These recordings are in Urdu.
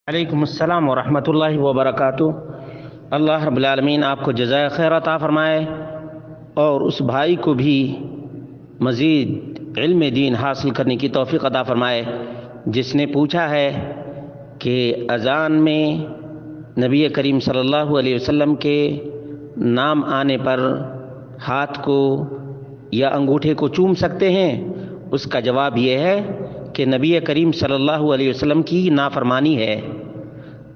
علیکم السلام ورحمۃ اللہ وبرکاتہ۔ اللہ رب العالمین آپ کو جزائے خیر عطا فرمائے اور اس بھائی کو بھی مزید علم دین حاصل کرنے کی توفیق عطا فرمائے جس نے پوچھا ہے کہ اذان میں نبی کریم صلی اللہ علیہ وسلم کے نام آنے پر ہاتھ کو یا انگوٹھے کو چوم سکتے ہیں۔ اس کا جواب یہ ہے کہ نبی کریم صلی اللہ علیہ وسلم کی نافرمانی ہے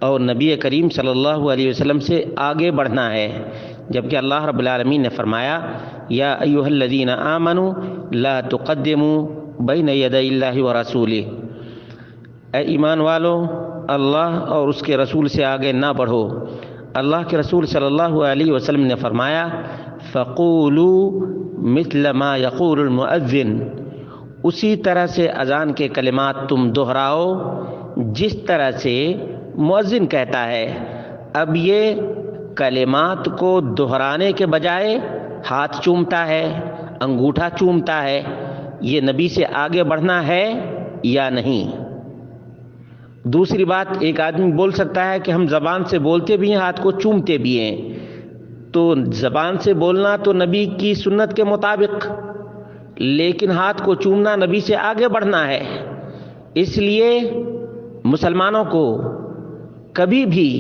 اور نبی کریم صلی اللہ علیہ وسلم سے آگے بڑھنا ہے، جبکہ اللہ رب العالمین نے فرمایا یا ایھا الذین آمنوا لا تقدموا بین یدی اللہ ورسولہ، اے ایمان والو اللہ اور اس کے رسول سے آگے نہ بڑھو۔ اللہ کے رسول صلی اللہ علیہ وسلم نے فرمایا فقولوا مثل ما یقول المؤذن، اسی طرح سے اذان کے کلمات تم دہراؤ جس طرح سے مؤذن کہتا ہے۔ اب یہ کلمات کو دہرانے کے بجائے ہاتھ چومتا ہے، انگوٹھا چومتا ہے، یہ نبی سے آگے بڑھنا ہے یا نہیں؟ دوسری بات، ایک آدمی بول سکتا ہے کہ ہم زبان سے بولتے بھی ہیں، ہاتھ کو چومتے بھی ہیں، تو زبان سے بولنا تو نبی کی سنت کے مطابق، لیکن ہاتھ کو چومنا نبی سے آگے بڑھنا ہے۔ اس لیے مسلمانوں کو کبھی بھی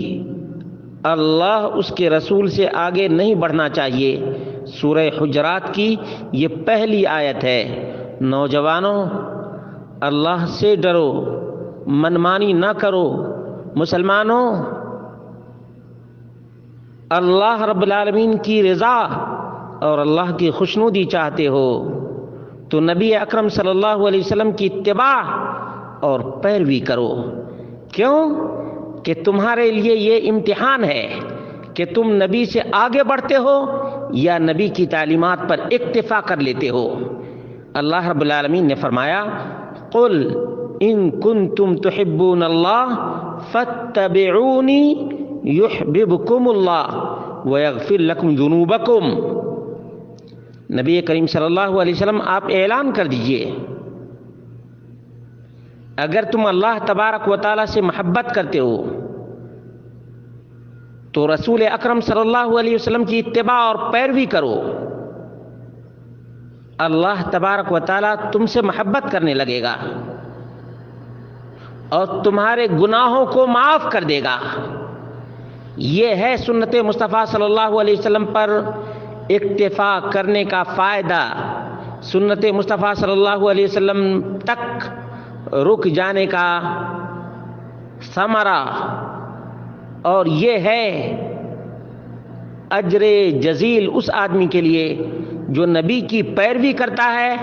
اللہ اس کے رسول سے آگے نہیں بڑھنا چاہیے۔ سورہ حجرات کی یہ پہلی آیت ہے، نوجوانوں اللہ سے ڈرو، منمانی نہ کرو۔ مسلمانوں اللہ رب العالمین کی رضا اور اللہ کی خوشنودی چاہتے ہو تو نبی اکرم صلی اللہ علیہ وسلم کی اتباع اور پیروی کرو۔ کیوں کہ تمہارے لیے یہ امتحان ہے کہ تم نبی سے آگے بڑھتے ہو یا نبی کی تعلیمات پر اکتفا کر لیتے ہو۔ اللہ رب العالمین نے فرمایا قل ان کنتم تحبون اللہ فاتبعونی یحببکم اللہ ویغفر لکم ذنوبکم۔ نبی کریم صلی اللہ علیہ وسلم آپ اعلان کر دیجئے اگر تم اللہ تبارک و تعالی سے محبت کرتے ہو تو رسول اکرم صلی اللہ علیہ وسلم کی اتباع اور پیروی کرو، اللہ تبارک و تعالی تم سے محبت کرنے لگے گا اور تمہارے گناہوں کو معاف کر دے گا۔ یہ ہے سنت مصطفیٰ صلی اللہ علیہ وسلم پر اکتفا کرنے کا فائدہ، سنت مصطفیٰ صلی اللہ علیہ وسلم تک رک جانے کا ثمرہ، اور یہ ہے اجر جزیل اس آدمی کے لیے جو نبی کی پیروی کرتا ہے،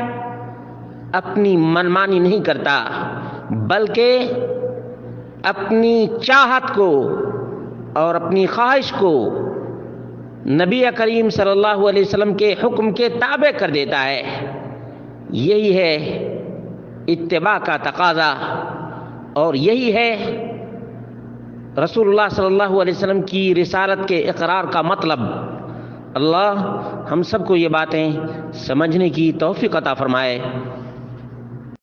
اپنی منمانی نہیں کرتا بلکہ اپنی چاہت کو اور اپنی خواہش کو نبی کریم صلی اللہ علیہ وسلم کے حکم کے تابع کر دیتا ہے۔ یہی ہے اتباع کا تقاضا اور یہی ہے رسول اللہ صلی اللہ علیہ وسلم کی رسالت کے اقرار کا مطلب۔ اللہ ہم سب کو یہ باتیں سمجھنے کی توفیق عطا فرمائے۔